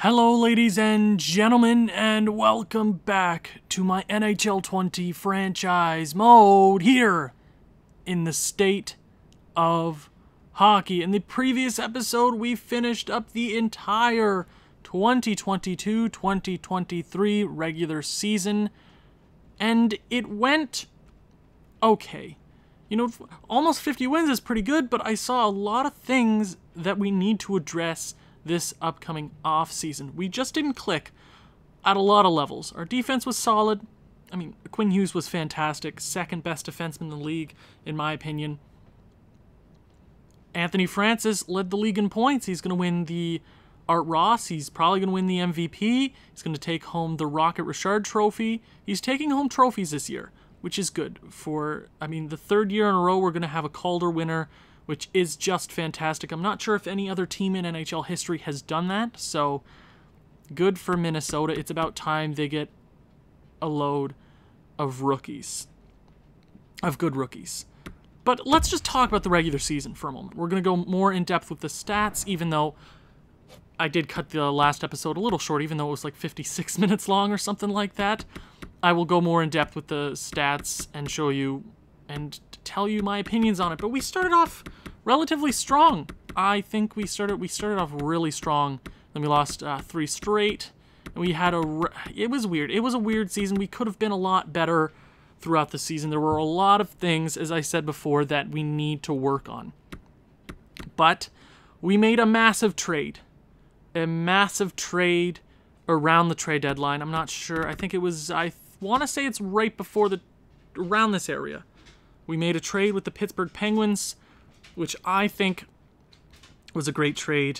Hello, ladies and gentlemen, and welcome back to my NHL 20 franchise mode here in the state of hockey. In the previous episode, we finished up the entire 2022-2023 regular season, and it went okay. You know, almost 50 wins is pretty good, but I saw a lot of things that we need to address this upcoming off season. We just didn't click at a lot of levels. Our defense was solid. I mean, Quinn Hughes was fantastic. Second best defenseman in the league, in my opinion. Anthony Francis led the league in points. He's going to win the Art Ross. He's probably going to win the MVP. He's going to take home the Rocket Richard Trophy. He's taking home trophies this year, which is good. For, I mean, the third year in a row, we're going to have a Calder winner, which is just fantastic. I'm not sure if any other team in NHL history has done that, so good for Minnesota. It's about time they get a load of rookies, of good rookies. But let's just talk about the regular season for a moment. We're going to go more in depth with the stats, even though I did cut the last episode a little short, even though it was like 56 minutes long or something like that. I will go more in depth with the stats and show you and tell you my opinions on it. But we started off relatively strong. I think we started off really strong. Then we lost 3 straight. And we had it was weird. It was a weird season. We could have been a lot better throughout the season. There were a lot of things, as I said before, that we need to work on. But we made a massive trade. A massive trade around the trade deadline. I'm not sure. I think it was, I want to say it's right before around this area. We made a trade with the Pittsburgh Penguins, which I think was a great trade.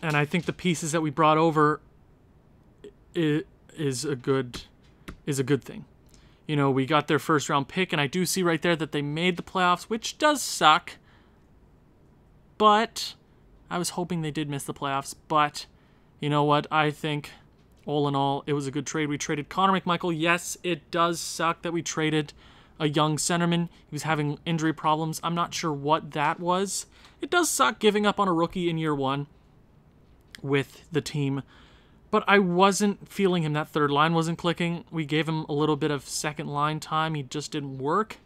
And I think the pieces that we brought over is a good thing. You know, we got their first round pick, and I do see right there that they made the playoffs, which does suck. But I was hoping they did miss the playoffs. But you know what? I think all in all, it was a good trade. We traded Connor McMichael. Yes, it does suck that we traded a young centerman. He was having injury problems. I'm not sure what that was. It does suck giving up on a rookie in year one with the team, but I wasn't feeling him. That third line wasn't clicking. We gave him a little bit of second line time. He just didn't work.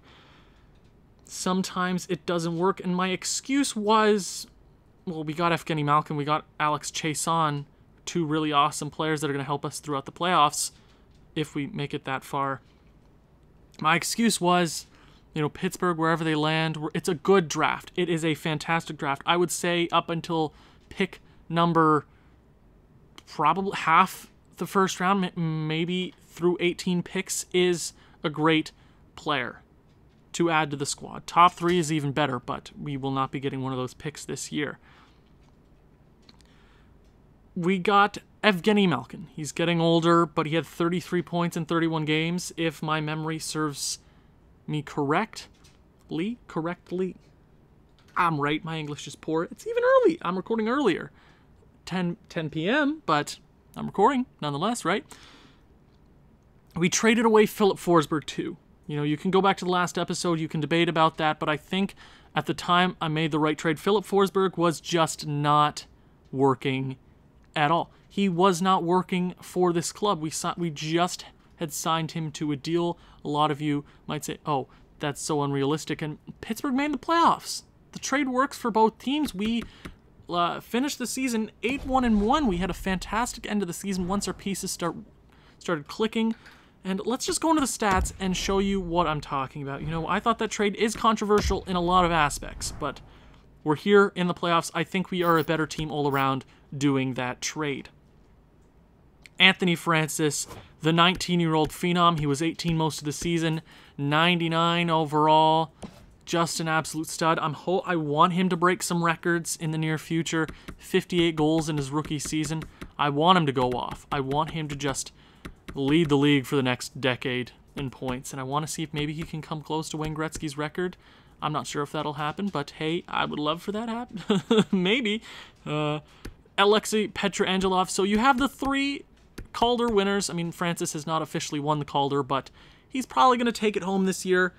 Sometimes it doesn't work, and my excuse was, well, we got Evgeny Malkin, we got Alex Chiasson, 2 really awesome players that are going to help us throughout the playoffs if we make it that far. My excuse was, you know, Pittsburgh, wherever they land, it's a good draft. It is a fantastic draft. I would say up until pick number probably half the first round, maybe through 18 picks, is a great player to add to the squad. Top 3 is even better, but we will not be getting one of those picks this year. We got Evgeny Malkin. He's getting older, but he had 33 points in 31 games, if my memory serves me correctly. I'm right, my English is poor. It's even early. I'm recording earlier. 10 p.m., but I'm recording nonetheless, right? We traded away Philip Forsberg too. You know, you can go back to the last episode, you can debate about that, but I think at the time I made the right trade. Philip Forsberg was just not working at all. He was not working for this club. We just had signed him to a deal. A lot of you might say, oh, that's so unrealistic. And Pittsburgh made the playoffs. The trade works for both teams. We finished the season 8-1-1. We had a fantastic end of the season once our pieces started clicking. And let's just go into the stats and show you what I'm talking about. You know, I thought that trade is controversial in a lot of aspects, but we're here in the playoffs. I think we are a better team all around doing that trade. Anthony Francis, the 19-year-old phenom. He was 18 most of the season, 99 overall. Just an absolute stud. I want him to break some records in the near future. 58 goals in his rookie season. I want him to go off. I want him to just lead the league for the next decade in points. And I want to see if maybe he can come close to Wayne Gretzky's record. I'm not sure if that'll happen, but hey, I would love for that to happen. Maybe. Alexei Petrangelo. So you have the 3 Calder winners. I mean, Francis has not officially won the Calder, but he's probably going to take it home this year.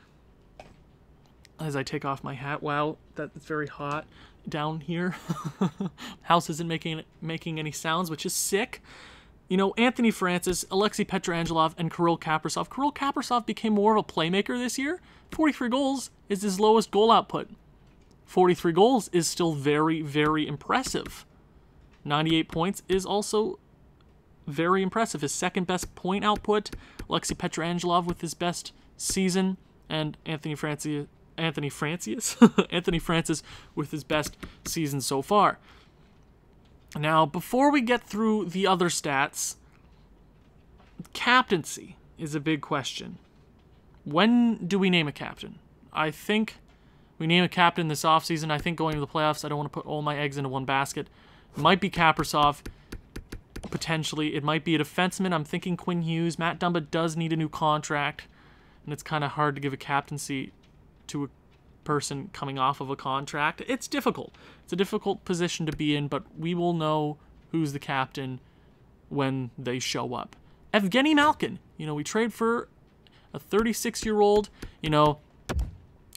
As I take off my hat, wow, that's very hot. down here. House isn't making any sounds, which is sick. You know, Anthony Francis, Alexei Petrangelo, and Kirill Kaprizov. Kirill Kaprizov became more of a playmaker this year. 43 goals is his lowest goal output. 43 goals is still very, very impressive. 98 points is also very impressive. His second best point output. Alexei Petrangelo with his best season, and Anthony Francis with his best season so far. Now, before we get through the other stats, captaincy is a big question. When do we name a captain? I think we name a captain this offseason. I think going to the playoffs, I don't want to put all my eggs into one basket. It might be Kaprizov, potentially. It might be a defenseman. I'm thinking Quinn Hughes. Matt Dumba does need a new contract, and it's kind of hard to give a captaincy to a person coming off of a contract. It's difficult. It's a difficult position to be in, but we will know who's the captain when they show up. Evgeny Malkin. You know, we trade for a 36-year-old. You know,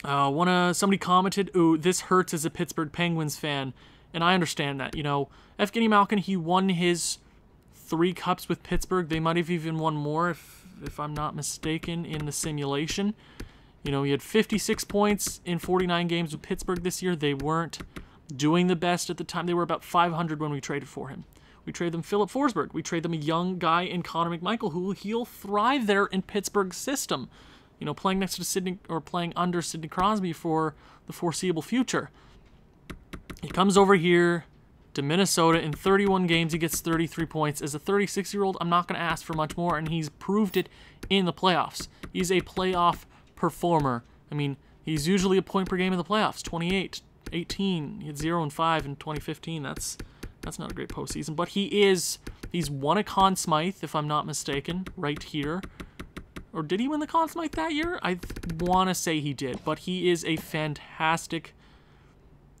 somebody commented, "Ooh, this hurts as a Pittsburgh Penguins fan," and I understand that. You know, Evgeny Malkin, he won his 3 cups with Pittsburgh. They might have even won more if I'm not mistaken in the simulation. You know, he had 56 points in 49 games with Pittsburgh this year. They weren't doing the best at the time. They were about 500 when we traded for him. We traded them Philip Forsberg. We traded them a young guy in Connor McMichael who he'll thrive there in Pittsburgh's system. You know, playing next to Sidney or playing under Sidney Crosby for the foreseeable future. He comes over here to Minnesota. In 31 games, he gets 33 points. As a 36-year-old, I'm not going to ask for much more, and he's proved it in the playoffs. He's a playoff performer. I mean, he's usually a point per game in the playoffs. 28, 18, he had 0 and 5 in 2015. That's not a great postseason, but he's won a Conn Smythe, if I'm not mistaken, right here. Or did he win the Conn Smythe that year? I want to say he did, but he is a fantastic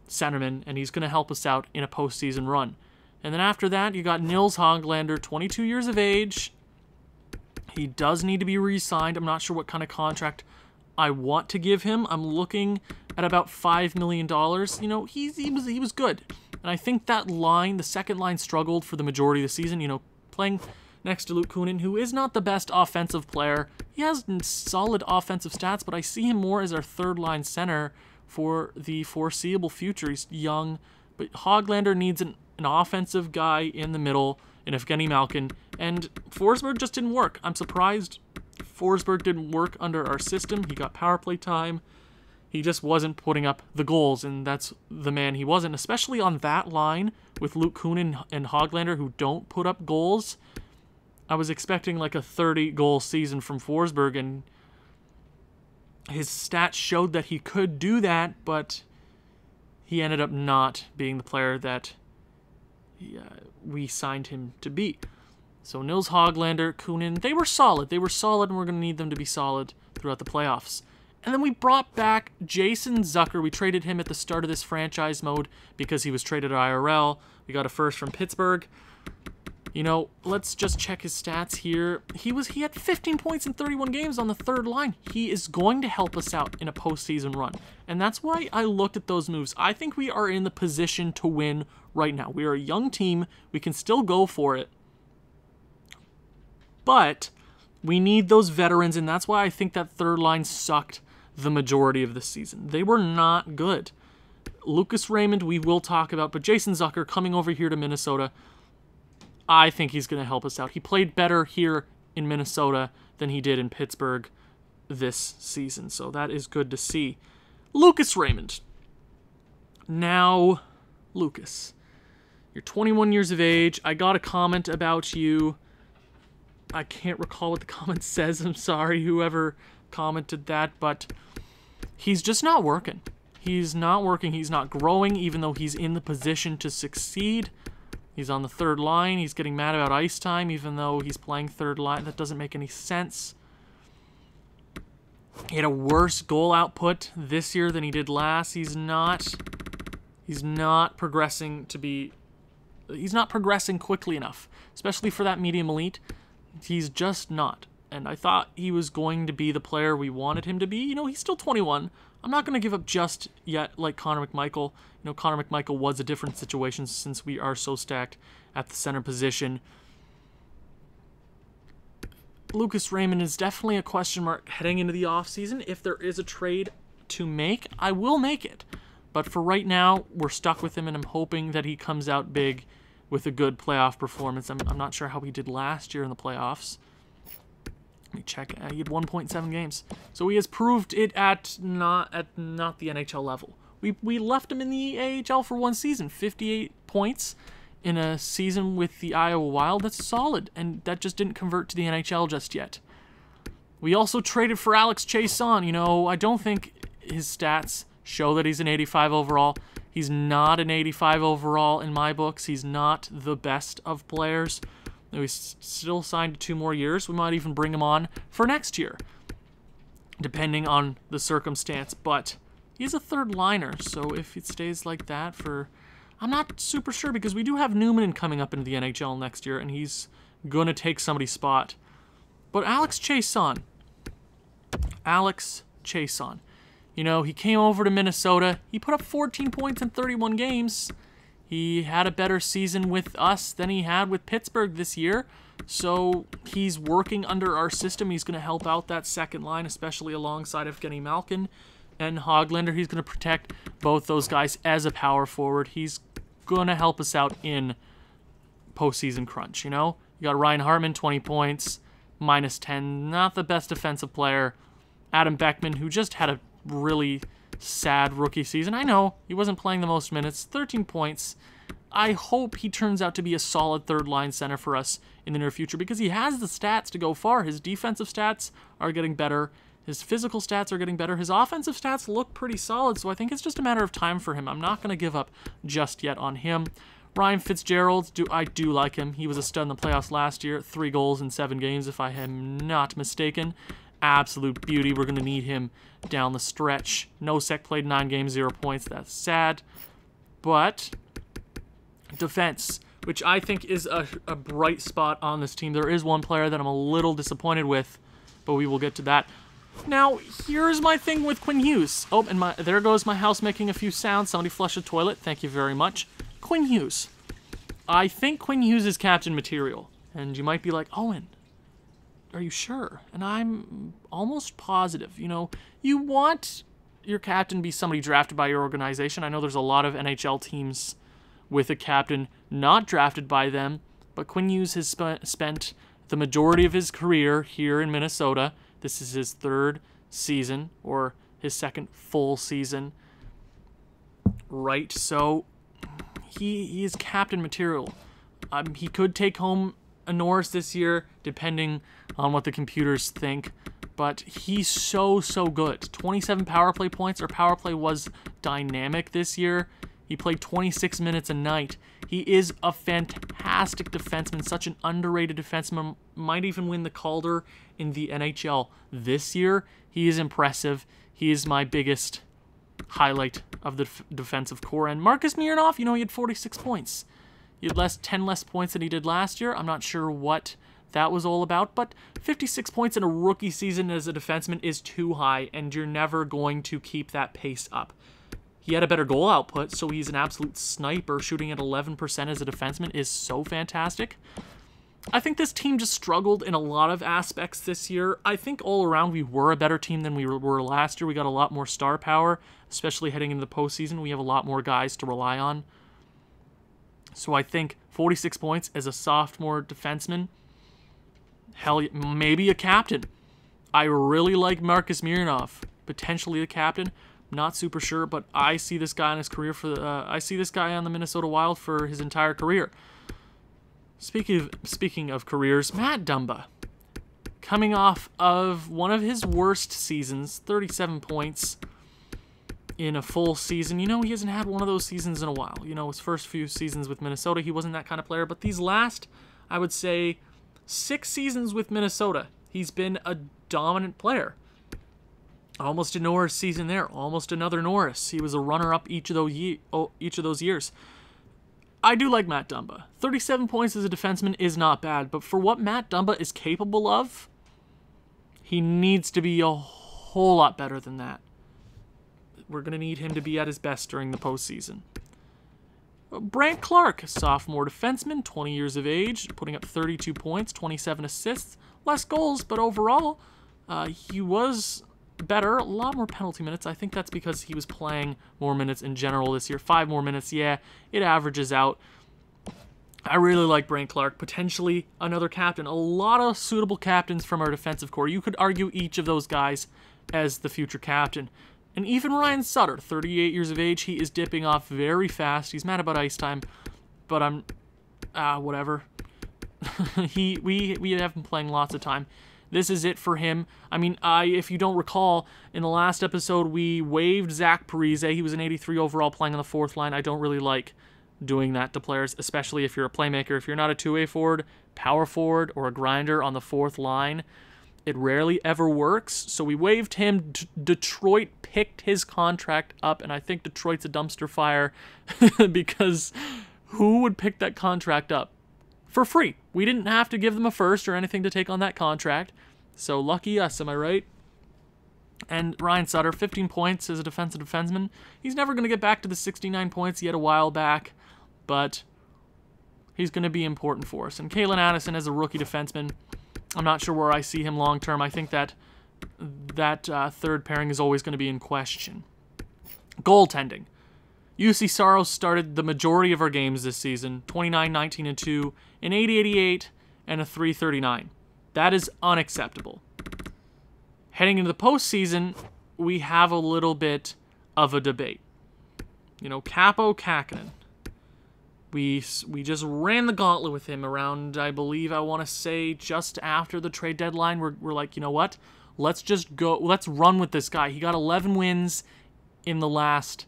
centerman, and he's going to help us out in a postseason run. And then after that, you got Nils Hoglander, 22 years of age. He does need to be re-signed. I'm not sure what kind of contract I want to give him. I'm looking at about $5 million. You know, he was good. And I think that line, the second line, struggled for the majority of the season. You know, playing next to Luke Kunin, who is not the best offensive player. He has solid offensive stats, but I see him more as our third line center for the foreseeable future. He's young, but Hoglander needs an offensive guy in the middle, in Evgeny Malkin, and Forsberg just didn't work. I'm surprised Forsberg didn't work under our system. He got power play time. He just wasn't putting up the goals, and that's the man he wasn't, especially on that line with Luke Kunin and Hoglander, who don't put up goals. I was expecting like a 30-goal season from Forsberg, and his stats showed that he could do that, but he ended up not being the player that we signed him to be. So Nils Hoglander, Kunin, they were solid. They were solid, and we're going to need them to be solid throughout the playoffs. And then we brought back Jason Zucker. We traded him at the start of this franchise mode because he was traded at IRL. We got a first from Pittsburgh. You know, let's just check his stats here. He had 15 points in 31 games on the third line. He is going to help us out in a postseason run. And that's why I looked at those moves. I think we are in the position to win right now. We are a young team. We can still go for it. But we need those veterans, and that's why I think that third line sucked the majority of the season. They were not good. Lucas Raymond, we will talk about, but Jason Zucker coming over here to Minnesota, I think he's going to help us out. He played better here in Minnesota than he did in Pittsburgh this season, so that is good to see. Lucas Raymond. Now, Lucas, you're 21 years of age. I got a comment about you. I can't recall what the comment says. I'm sorry, whoever commented that, but he's just not working. He's not working. He's not growing, even though he's in the position to succeed. He's on the third line. He's getting mad about ice time, even though he's playing third line. That doesn't make any sense. He had a worse goal output this year than he did last. He's not progressing quickly enough, especially for that medium elite. He's just not. and I thought he was going to be the player we wanted him to be. You know, he's still 21. I'm not going to give up just yet like Connor McMichael. You know, Connor McMichael was a different situation since we are so stacked at the center position. Lucas Raymond is definitely a question mark heading into the offseason. If there is a trade to make, I will make it. But for right now, we're stuck with him, and I'm hoping that he comes out big with a good playoff performance. I'm not sure how he did last year in the playoffs. Let me check. He had 1.7 games. So he has proved it at not the NHL level. We left him in the AHL for one season. 58 points in a season with the Iowa Wild. That's solid, and that just didn't convert to the NHL just yet. We also traded for Alex Chiasson. You know, I don't think his stats show that he's an 85 overall. He's not an 85 overall in my books. He's not the best of players. We still signed 2 more years. We might even bring him on for next year, depending on the circumstance. But he's a third liner, so if it stays like that for... I'm not super sure, because we do have Newman coming up into the NHL next year, and he's going to take somebody's spot. But Alex Chiasson. You know, he came over to Minnesota. He put up 14 points in 31 games. He had a better season with us than he had with Pittsburgh this year. So he's working under our system. He's going to help out that second line, especially alongside Evgeny Malkin and Höglander. He's going to protect both those guys as a power forward. He's going to help us out in postseason crunch, you know? You got Ryan Hartman, 20 points, -10. Not the best defensive player. Adam Beckman, who just had a really sad rookie season. I know, he wasn't playing the most minutes. 13 points. I hope he turns out to be a solid third-line center for us in the near future, because he has the stats to go far. His defensive stats are getting better. His physical stats are getting better. His offensive stats look pretty solid, so I think it's just a matter of time for him. I'm not going to give up just yet on him. Ryan Fitzgerald, I do like him. He was a stud in the playoffs last year. 3 goals in 7 games, if I am not mistaken. Absolute beauty. We're going to need him down the stretch. Nosek played 9 games, 0 points. That's sad. But defense, which I think is a bright spot on this team. There is one player that I'm a little disappointed with, but we will get to that. Now, here's my thing with Quinn Hughes. Oh, and there goes my house making a few sounds. Somebody flushed the toilet. Thank you very much. Quinn Hughes. I think Quinn Hughes is captain material. And you might be like, Owen, are you sure? And I'm almost positive. You know, you want your captain to be somebody drafted by your organization. I know there's a lot of NHL teams with a captain not drafted by them, but Quinn Hughes has spent the majority of his career here in Minnesota. This is his 3rd season, or his 2nd full season. Right, so he is captain material. He could take home a Norris this year, depending on what the computers think. But he's so good. 27 power play points. Our power play was dynamic this year. He played 26 minutes a night. He is a fantastic defenseman, such an underrated defenseman. Might even win the Calder in the NHL this year. He is impressive. He is my biggest highlight of the defensive core. And Marcus Mironov, you know, he had 46 points. He had 10 less points than he did last year. I'm not sure what that was all about, but 56 points in a rookie season as a defenseman is too high, and you're never going to keep that pace up. He had a better goal output, so he's an absolute sniper. Shooting at 11% as a defenseman is so fantastic. I think this team just struggled in a lot of aspects this year. I think all around we were a better team than we were last year. We got a lot more star power, especially heading into the postseason. We have a lot more guys to rely on. So I think 46 points as a sophomore defenseman, hell, maybe a captain. I really like Marcus Mironov, potentially the captain. Not super sure, but I see this guy in his career I see this guy on the Minnesota Wild for his entire career. Speaking of careers, Matt Dumba, coming off of one of his worst seasons, 37 points in a full season. You know, he hasn't had one of those seasons in a while. You know, his first few seasons with Minnesota, he wasn't that kind of player, but these last, I would say, 6 seasons with Minnesota, he's been a dominant player. Almost a Norris season there. Almost another Norris. He was a runner-up each of those years. I do like Matt Dumba. 37 points as a defenseman is not bad, but for what Matt Dumba is capable of, He needs to be a whole lot better than that. We're going to need him to be at his best during the postseason. Brant Clark, sophomore defenseman, 20 years of age, putting up 32 points, 27 assists, less goals, but overall, he was better, a lot more penalty minutes. I think that's because he was playing more minutes in general this year. 5 more minutes, yeah, it averages out. I really like Brant Clark, potentially another captain. A lot of suitable captains from our defensive core. You could argue each of those guys as the future captain. And even Ryan Sutter, 38 years of age, he is dipping off very fast. He's mad about ice time, but whatever. We have him playing lots of time. This is it for him. I mean, if you don't recall, in the last episode, we waived Zach Parise. He was an 83 overall playing on the fourth line. I don't really like doing that to players, especially if you're a playmaker. If you're not a two-way forward, power forward, or a grinder on the fourth line, it rarely ever works, so we waived him. Detroit picked his contract up, and I think Detroit's a dumpster fire because who would pick that contract up for free? We didn't have to give them a first or anything to take on that contract, so lucky us, am I right? And Ryan Sutter, 15 points as a defensive defenseman. He's never going to get back to the 69 points he had a while back, but he's going to be important for us. And Kalen Addison as a rookie defenseman, I'm not sure where I see him long term. I think that third pairing is always going to be in question. Goaltending. UC Saros started the majority of our games this season, 29, 19, and 2, an 80-88, and a 339. That is unacceptable. Heading into the postseason, we have a little bit of a debate. You know, Capo Kakinen. We just ran the gauntlet with him around, I believe, I want to say just after the trade deadline. We're like, you know what? Let's just go. Let's run with this guy. He got 11 wins in the last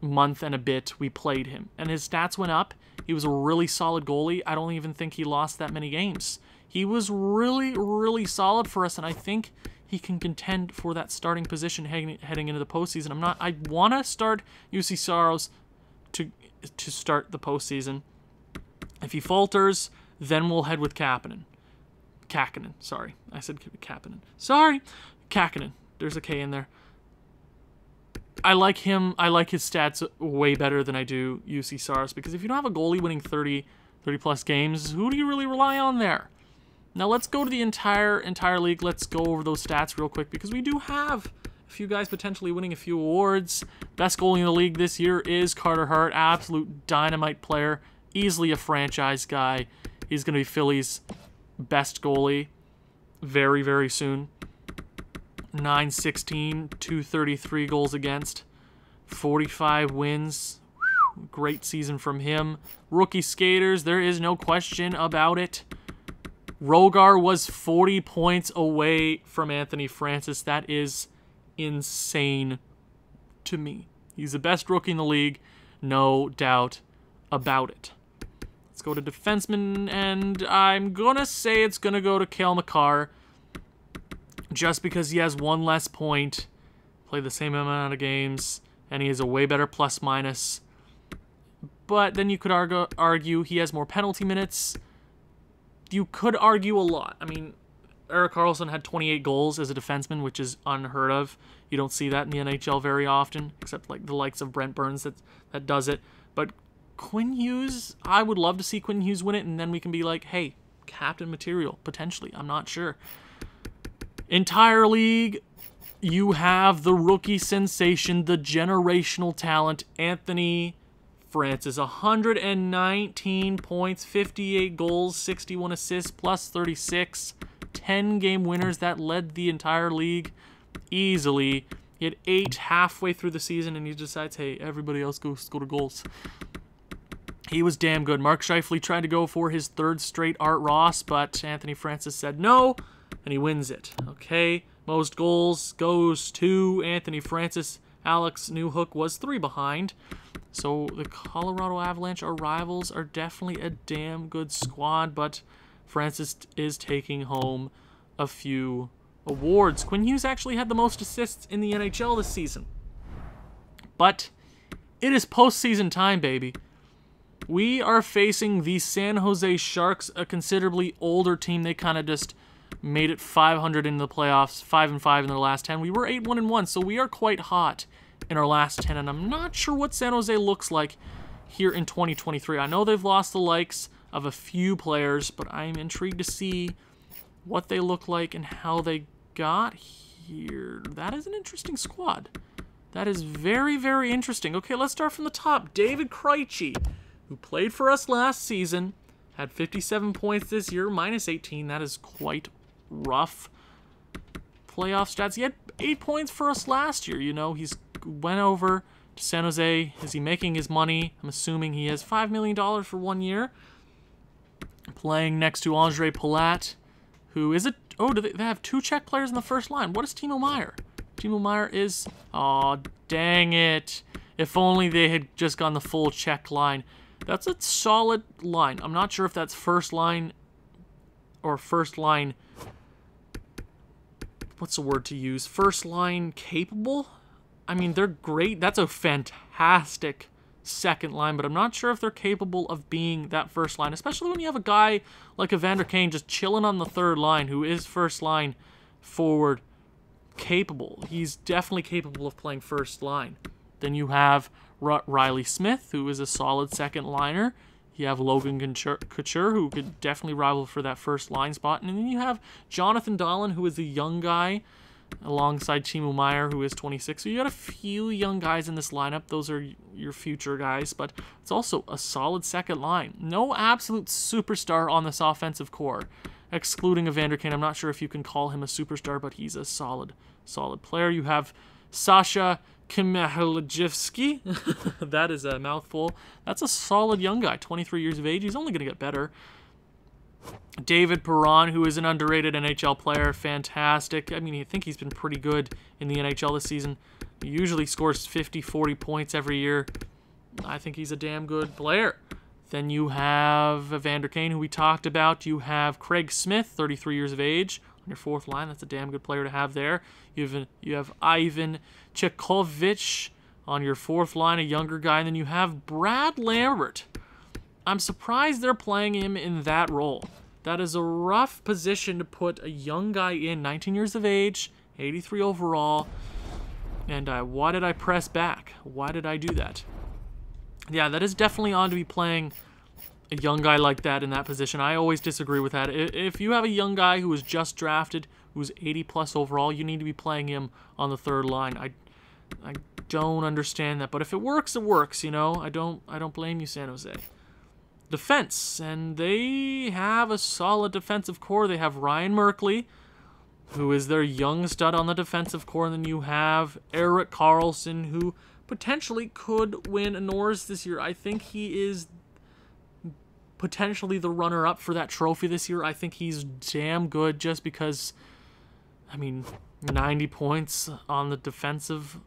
month and a bit we played him. And his stats went up. He was a really solid goalie. I don't even think he lost that many games. He was really, really solid for us, and I think he can contend for that starting position heading into the postseason. I want to start UC Saros to start the postseason. If he falters, then we'll head with Kakinen. Sorry. I said Kapanen. Sorry. Kakinen. There's a K in there. I like him. I like his stats way better than I do UC Saros, because if you don't have a goalie winning 30 plus games, who do you really rely on there? Now let's go to the entire league. Let's go over those stats real quick, because we do have a few guys potentially winning a few awards. Best goalie in the league this year is Carter Hart. Absolute dynamite player. Easily a franchise guy. He's going to be Philly's best goalie very, very soon. 916, 233 goals against. 45 wins. Great season from him. Rookie skaters, there is no question about it. Rogar was 40 points away from Anthony Francis. That is insane to me. He's the best rookie in the league, no doubt about it. Let's go to defensemen, and I'm gonna say it's gonna go to Cale Makar, just because he has one less point, played the same amount of games, and he has a way better plus-minus. But then you could argue he has more penalty minutes. You could argue a lot. I mean, Erik Karlsson had 28 goals as a defenseman, which is unheard of. You don't see that in the NHL very often, except like the likes of Brent Burns that does it. But Quinn Hughes, I would love to see Quinn Hughes win it, and then we can be like, hey, captain material, potentially. I'm not sure. Entire league, you have the rookie sensation, the generational talent, Anthony Francis. 119 points, 58 goals, 61 assists, plus 36. 10-game winners. That led the entire league easily. He had 8 halfway through the season, and he decides, hey, everybody else go to goals. He was damn good. Mark Scheifele tried to go for his 3rd straight Art Ross, but Anthony Francis said no, and he wins it. Okay, most goals goes to Anthony Francis. Alex Newhook was 3 behind. So the Colorado Avalanche, our rivals, are definitely a damn good squad, but Francis is taking home a few awards. Quinn Hughes actually had the most assists in the NHL this season. But it is postseason time, baby. We are facing the San Jose Sharks, a considerably older team. They kind of just made it 500 in the playoffs, 5-5 in their last 10. We were 8-1-1, so we are quite hot in our last 10, and I'm not sure what San Jose looks like here in 2023. I know they've lost the likes of a few players, but I'm intrigued to see what they look like and how they got here. That is an interesting squad. That is very, very interesting. Okay, let's start from the top. David Krejci, who played for us last season, had 57 points this year, minus 18. That is quite rough. Playoff stats. He had 8 points for us last year. You know, he's went over to San Jose. Is he making his money? I'm assuming he has $5 million for 1 year. Playing next to Andre Palat, who is a... Oh, do they have 2 Czech players in the first line? What is Timo Meier? Timo Meier is... Oh, dang it. If only they had just gone the full Czech line. That's a solid line. I'm not sure if that's first line or first line... What's the word to use? First line capable? I mean, they're great. That's a fantastic second line, but I'm not sure if they're capable of being that first line, especially when you have a guy like Evander Kane just chilling on the third line who is first line forward capable. He's definitely capable of playing first line. Then you have Riley Smith, who is a solid second liner. You have Logan Couture, who could definitely rival for that first line spot. And then you have Jonathan Dahlen, who is a young guy, alongside Timo Meier, who is 26. So you got a few young guys in this lineup. Those are your future guys, but it's also a solid second line. No absolute superstar on this offensive core, excluding Evander Kane. I'm not sure if you can call him a superstar, but he's a solid player. You have Sasha Kmielewski. That is a mouthful. That's a solid young guy, 23 years of age. He's only going to get better. David Perron, who is an underrated NHL player, fantastic. I mean, I think he's been pretty good in the NHL this season. He usually scores 50, 40 points every year. I think he's a damn good player. Then you have Evander Kane, who we talked about. You have Craig Smith, 33 years of age, on your fourth line. That's a damn good player to have there. You have Ivan Chekovich on your fourth line, a younger guy. And then you have Brad Lambert. I'm surprised they're playing him in that role. That is a rough position to put a young guy in, 19 years of age, 83 overall. And why did I press back? Why did I do that? Yeah, that is definitely on to be playing a young guy like that in that position. I always disagree with that. If you have a young guy who was just drafted, who's 80+ overall, you need to be playing him on the third line. I don't understand that, but if it works, it works, you know? I don't blame you, San Jose. Defense, and they have a solid defensive core. They have Ryan Merkley, who is their young stud on the defensive core, and then you have Erik Karlsson, who potentially could win a Norris this year. I think he is potentially the runner-up for that trophy this year. I think he's damn good just because, I mean, 90 points on the defensive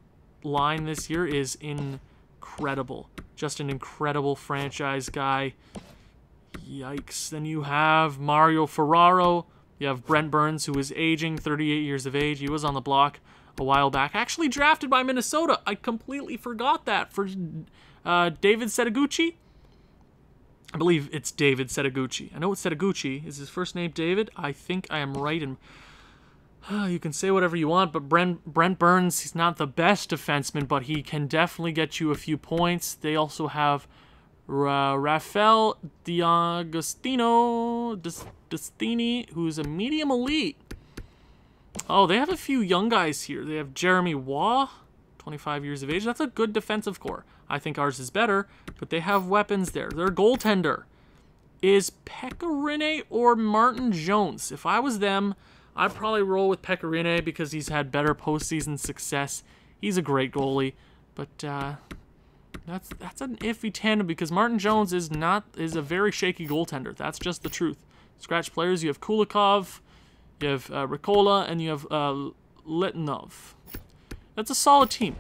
line this year is incredible. Just an incredible franchise guy. Yikes. Then you have Mario Ferraro. You have Brent Burns, who is aging, 38 years of age. He was on the block a while back. Actually drafted by Minnesota. I completely forgot that. For David Setaguchi. I believe it's David Setaguchi. I know it's Setaguchi. Is his first name David? I think I am right. And you can say whatever you want, but Brent Burns, he's not the best defenseman, but he can definitely get you a few points. They also have Rafael D'Agostini, who's a medium elite. Oh, they have a few young guys here. They have Jeremy Waugh, 25 years of age. That's a good defensive core. I think ours is better, but they have weapons there. Their goaltender is Pekka Rinne or Martin Jones. If I was them, I'd probably roll with Pekka Rinne because he's had better postseason success. He's a great goalie, but that's an iffy tandem because Martin Jones is a very shaky goaltender. That's just the truth. Scratch players, you have Kulikov, you have Ricola, and you have Litvinov. That's a solid team.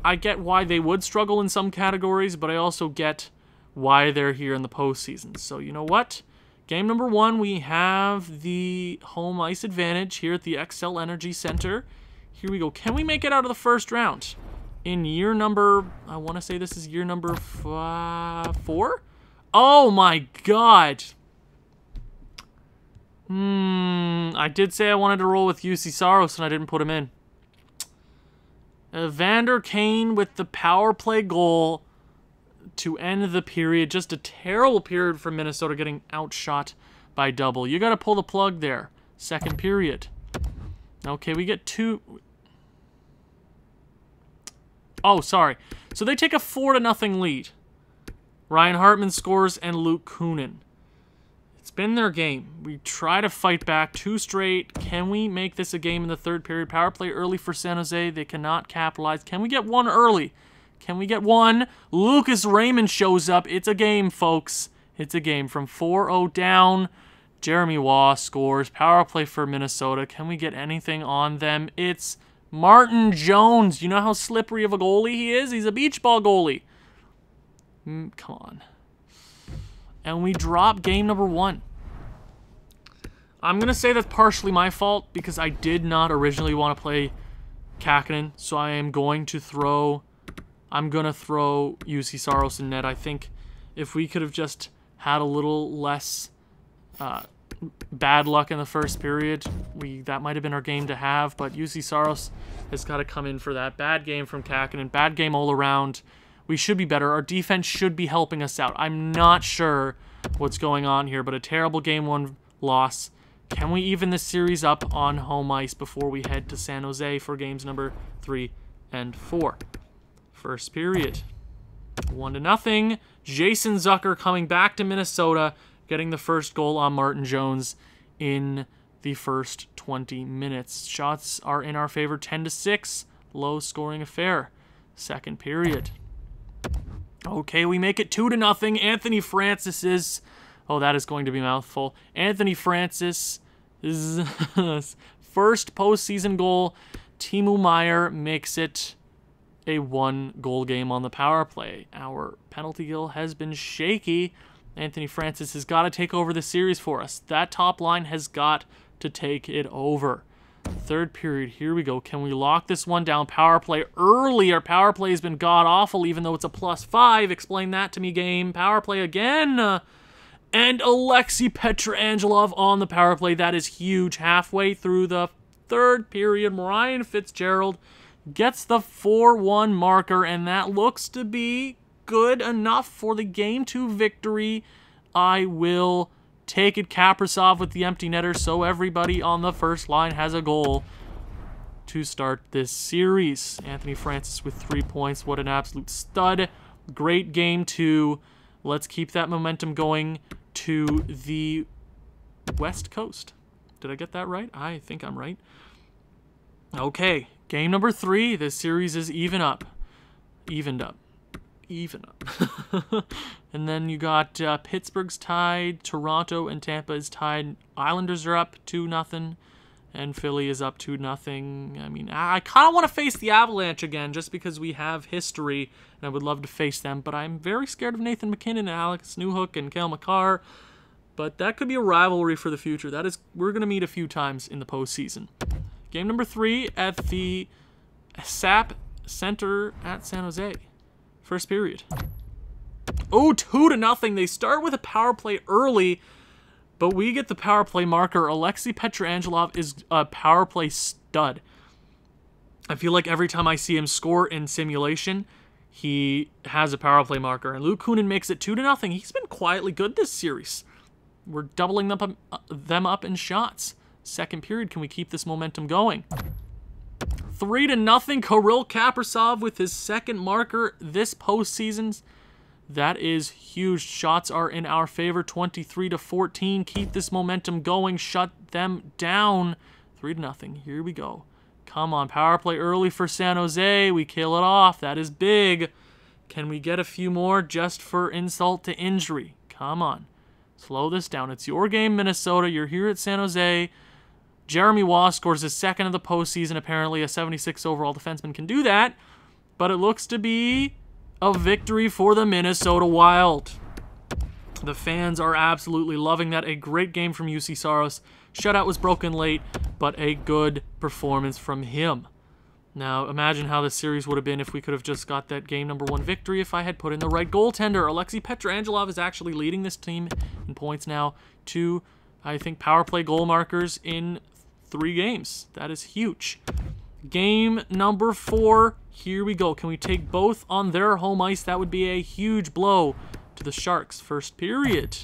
I get why they would struggle in some categories, but I also get why they're here in the postseason. So you know what? Game number 1, we have the home ice advantage here at the XL Energy Center. Here we go. Can we make it out of the first round? In year number, I want to say this is year number 4? Oh my god! I did say I wanted to roll with UC Saros, and I didn't put him in. Evander Kane with the power play goal to end the period. Just a terrible period for Minnesota, getting outshot by double. You got to pull the plug there. Second period. Okay, we get 2... Oh, sorry. So they take a 4-0 lead. Ryan Hartman scores and Luke Kunin. It's been their game. We try to fight back 2 straight. Can we make this a game in the third period? Power play early for San Jose. They cannot capitalize. Can we get 1 early? Can we get 1? Lucas Raymond shows up. It's a game, folks. It's a game. From 4-0 down, Jeremy Waugh scores. Power play for Minnesota. Can we get anything on them? It's Martin Jones. You know how slippery of a goalie he is? He's a beach ball goalie. Come on. And we drop game number 1. I'm going to say that's partially my fault because I did not originally want to play Kakkonen, so I am going to throw... I'm going to throw UC Saros in net. I think if we could have just had a little less bad luck in the first period, that might have been our game to have, but UC Saros has got to come in for that. Bad game from Kakkonen. Bad game all around. We should be better. Our defense should be helping us out. I'm not sure what's going on here, but a terrible game 1 loss. Can we even this series up on home ice before we head to San Jose for games number 3 and 4? First period. 1-0. Jason Zucker coming back to Minnesota, getting the first goal on Martin Jones in the first 20 minutes. Shots are in our favor, 10-6. Low-scoring affair. Second period. Okay, we make it 2-0. Anthony Francis is... Oh, that is going to be a mouthful. Anthony Francis is first postseason goal. Timo Meier makes it a 1-goal game on the power play. Our penalty kill has been shaky. Anthony Francis has got to take over the series for us. That top line has got to take it over. Third period, here we go. Can we lock this one down? Power play early. Our power play has been god-awful, even though it's a +5. Explain that to me, game. Power play again. And Alexei Pietrangelo on the power play. That is huge. Halfway through the third period, Ryan Fitzgerald gets the 4-1 marker, and that looks to be good enough for the Game 2 victory. I will take it. Kaprizov with the empty netter, so everybody on the first line has a goal to start this series. Anthony Francis with 3 points. What an absolute stud. Great Game 2. Let's keep that momentum going to the West Coast. Did I get that right? I think I'm right. Okay, game number 3. This series is evened up. And then you got Pittsburgh's tied, Toronto and Tampa is tied. Islanders are up 2-0, and Philly is up 2-0. I mean, I kind of want to face the Avalanche again just because we have history, and I would love to face them, but I'm very scared of Nathan McKinnon and Alex Newhook and Cale Makar. But that could be a rivalry for the future. We're going to meet a few times in the postseason. Game number 3 at the SAP Center at San Jose. First period. Oh, 2-0. They start with a power play early, but we get the power play marker. Alexei Pietrangelo is a power play stud. I feel like every time I see him score in simulation, he has a power play marker. And Luke Kunin makes it 2-0. He's been quietly good this series. We're doubling them up in shots. Second period, can we keep this momentum going? 3-0. Kirill Kaprizov with his second marker this postseason. That is huge. Shots are in our favor, 23-14. Keep this momentum going. Shut them down. 3-0. Here we go. Come on, power play early for San Jose. We kill it off. That is big. Can we get a few more just for insult to injury? Come on. Slow this down. It's your game, Minnesota. You're here at San Jose. Jeremy Waugh scores his second of the postseason. Apparently a 76 overall defenseman can do that. But it looks to be a victory for the Minnesota Wild. The fans are absolutely loving that. A great game from UC Saros. Shutout was broken late, but a good performance from him. Now, imagine how this series would have been if we could have just got that game number 1 victory if I had put in the right goaltender. Alexei Pietrangelo is actually leading this team in points now, 2 I think power play goal markers in 3 games. That is huge. Game number 4. Here we go. Can we take both on their home ice? That would be a huge blow to the Sharks. First period.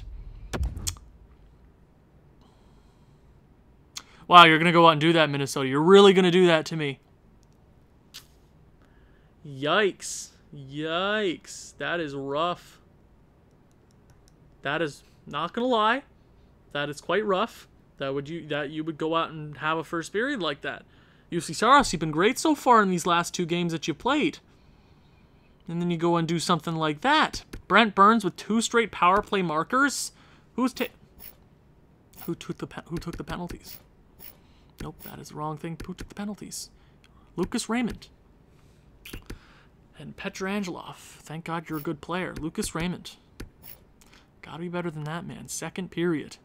Wow, you're going to go out and do that, Minnesota. You're really going to do that to me. Yikes. Yikes. That is rough. That is, not going to lie, that is quite rough. That you would go out and have a first period like that. UC Saros, you've been great so far in these last 2 games that you've played. And then you go and do something like that. Brent Burns with 2 straight power play markers. Who took the penalties? Nope, that is the wrong thing. Who took the penalties? Lucas Raymond. And Petrangelov. Thank God you're a good player. Lucas Raymond. Gotta be better than that, man. Second period.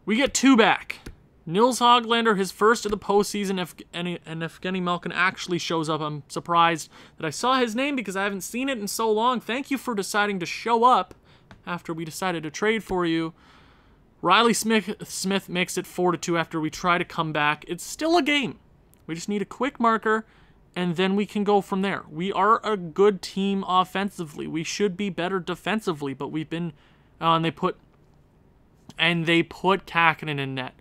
We get 2 back. Nils Hoglander, his first of the postseason, and Evgeny Malkin actually shows up. I'm surprised that I saw his name because I haven't seen it in so long. Thank you for deciding to show up after we decided to trade for you. Riley Smith makes it 4-2 after we try to come back. It's still a game. We just need a quick marker, and then we can go from there. We are a good team offensively. We should be better defensively, but we've been... and they put Kakinen in net.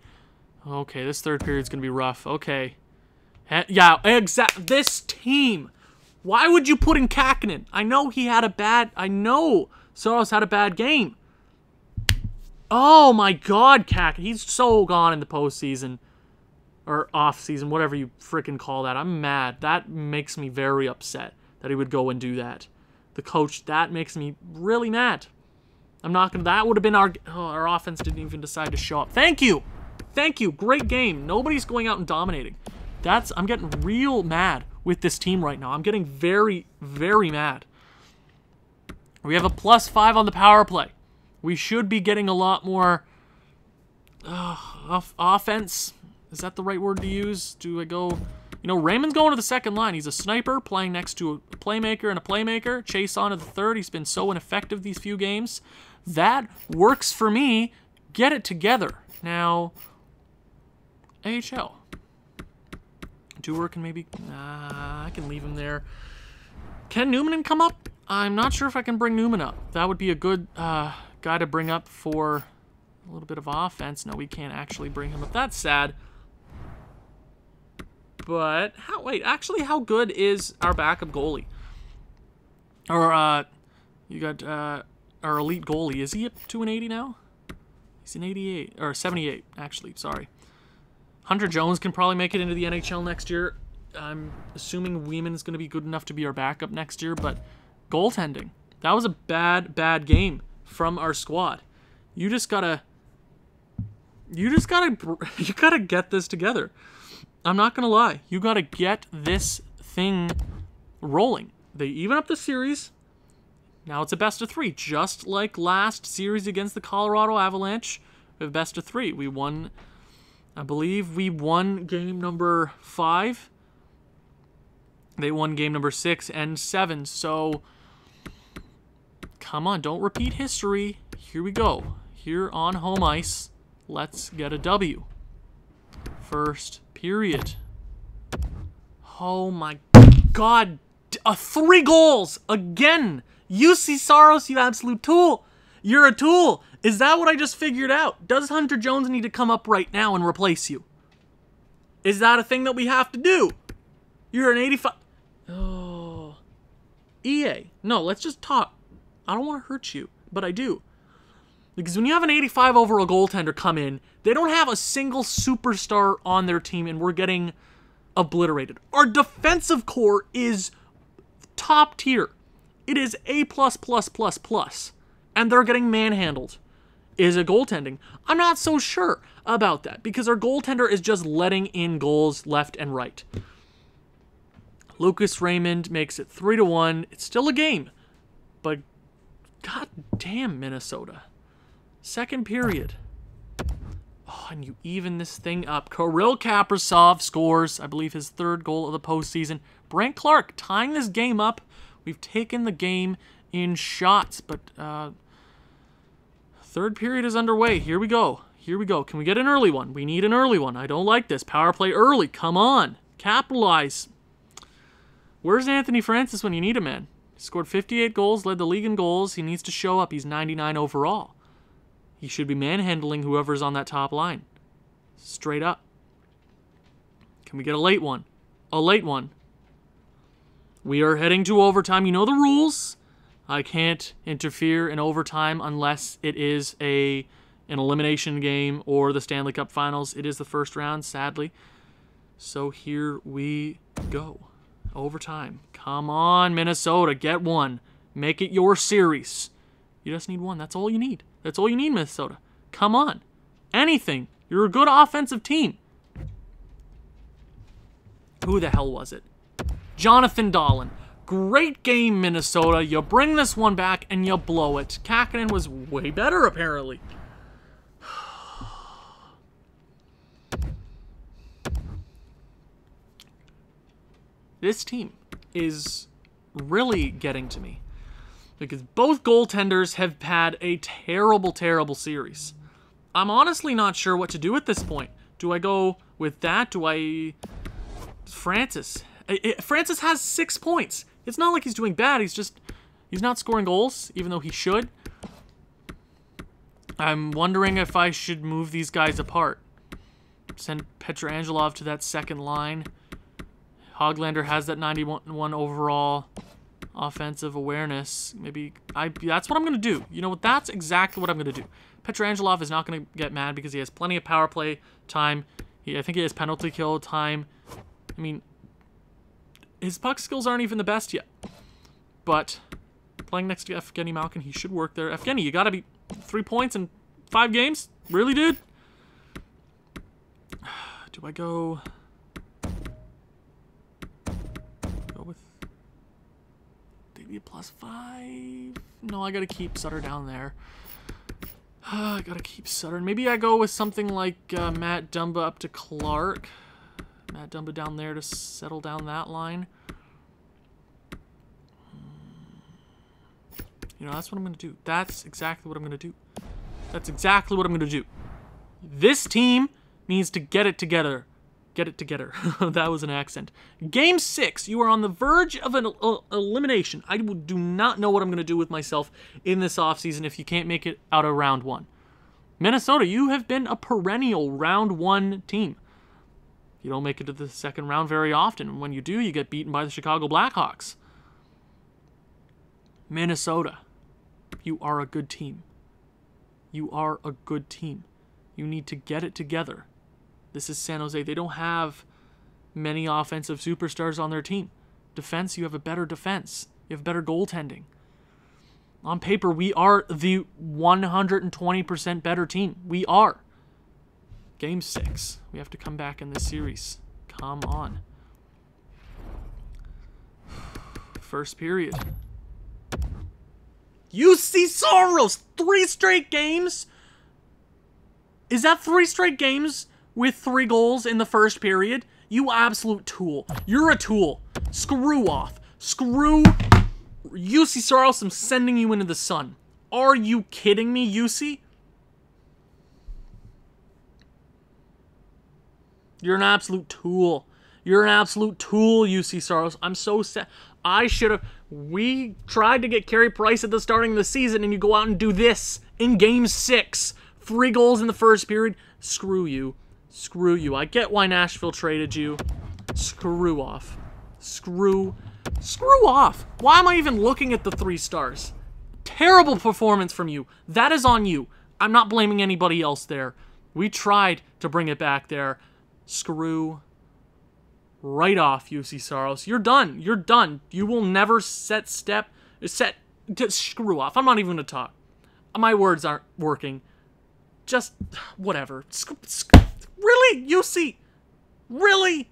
Okay, this third period's going to be rough. Okay. Yeah, exactly. This team. Why would you put in Kakinen? I know he had a bad... I know Saros had a bad game. Oh my God, Kakinen. He's so gone in the postseason. Or off-season, whatever you freaking call that. I'm mad. That makes me very upset that he would go and do that. The coach, that makes me really mad. I'm not going to... That would have been our offense didn't even decide to show up. Thank you. Thank you. Great game. Nobody's going out and dominating. I'm getting real mad with this team right now. I'm getting very, very mad. We have a +5 on the power play. We should be getting a lot more offense. Is that the right word to use? Do I go... You know, Raymond's going to the second line. He's a sniper playing next to a playmaker and a playmaker. Chase on to the third. He's been so ineffective these few games. That works for me. Get it together. Now... AHL. Dewar can maybe... I can leave him there. Can Newman come up? I'm not sure if I can bring Newman up. That would be a good guy to bring up for a little bit of offense. No, we can't actually bring him up. That's sad. But, how good is our backup goalie? Or, you got our elite goalie. Is he up to an 80 now? He's an 88, or 78, actually, sorry. Hunter Jones can probably make it into the NHL next year. I'm assuming Weeman is going to be good enough to be our backup next year, but goaltending. That was a bad game from our squad. You gotta get this together. I'm not going to lie. You got to get this thing rolling. They even up the series. Now it's a best-of-3, just like last series against the Colorado Avalanche. We have best-of-3. We won... I believe we won game number 5. They won game number 6 and 7. So, come on, don't repeat history. Here we go. Here on home ice, let's get a W. First period. Oh my God. 3 goals again. UC Saros, you absolute tool. You're a tool. Is that what I just figured out? Does Hunter Jones need to come up right now and replace you? Is that a thing that we have to do? You're an 85... Oh. EA. No, let's just talk. I don't want to hurt you, but I do. Because when you have an 85 overall goaltender come in, they don't have a single superstar on their team, and we're getting obliterated. Our defensive core is top tier. It is A+++++. And they're getting manhandled. Is it goaltending? I'm not so sure about that because our goaltender is just letting in goals left and right. Lucas Raymond makes it 3-1. It's still a game, but god damn Minnesota. Second period. Oh, and you even this thing up. Kirill Kaprizov scores, I believe, his 3rd goal of the postseason. Brent Clark tying this game up. We've taken the game in shots, but Third period is underway. Here we go. Here we go. Can we get an early one? We need an early one. I don't like this. Power play early. Come on. Capitalize. Where's Anthony Francis when you need him, man? He scored 58 goals, led the league in goals. He needs to show up. He's 99 overall. He should be manhandling whoever's on that top line. Straight up. Can we get a late one? A late one. We are heading to overtime. You know the rules. I can't interfere in overtime unless it is an elimination game or the Stanley Cup Finals. It is the first round, sadly. So here we go. Overtime. Come on, Minnesota. Get one. Make it your series. You just need one. That's all you need. That's all you need, Minnesota. Come on. Anything. You're a good offensive team. Who the hell was it? Jonathan Dahlen. Great game, Minnesota. You bring this one back and you blow it. Kakinen was way better, apparently. This team is really getting to me. Because both goaltenders have had a terrible, terrible series. I'm honestly not sure what to do at this point. Do I go with that? Do I... Francis. Francis has 6 points. It's not like he's doing bad. He's not scoring goals, even though he should. I'm wondering if I should move these guys apart. Send Pietrangelo to that second line. Höglander has that 91 overall offensive awareness. Maybe that's what I'm going to do. You know what? That's exactly what I'm going to do. Pietrangelo is not going to get mad because he has plenty of power play time. I think he has penalty kill time. I mean, his puck skills aren't even the best yet. But playing next to Evgeny Malkin, he should work there. Evgeny, you got to be 3 points in 5 games? Really, dude? Do I go with maybe a +5? No, I got to keep Sutter down there. I got to keep Sutter. Maybe I go with something like Matt Dumba up to Clark. Matt Dumba down there to settle down that line. You know, that's what I'm going to do. That's exactly what I'm going to do. That's exactly what I'm going to do. This team needs to get it together. Get it together. That was an accent. Game 6. You are on the verge of an elimination. I do not know what I'm going to do with myself in this offseason if you can't make it out of round 1. Minnesota, you have been a perennial round 1 team. You don't make it to the second round very often. When you do, you get beaten by the Chicago Blackhawks. Minnesota, you are a good team. You are a good team. You need to get it together. This is San Jose. They don't have many offensive superstars on their team. Defense, you have a better defense. You have better goaltending. On paper, we are the 120% better team. We are. Game 6. We have to come back in this series. Come on. First period. UC Soros! 3 straight games? Is that 3 straight games with 3 goals in the first period? You absolute tool. You're a tool. Screw off. Screw UC Soros. I'm sending you into the sun. Are you kidding me, UC? You're an absolute tool. You're an absolute tool, UC Soros. I'm so sad. I should have... We tried to get Carey Price at the starting of the season, and you go out and do this in Game 6. 3 goals in the first period. Screw you. Screw you. I get why Nashville traded you. Screw off. Screw off. Why am I even looking at the 3 stars? Terrible performance from you. That is on you. I'm not blaming anybody else there. We tried to bring it back there. Screw right off, UC Soros. You're done. You're done. You will never screw off. I'm not even going to talk. My words aren't working. Just whatever. Really, UC? Really?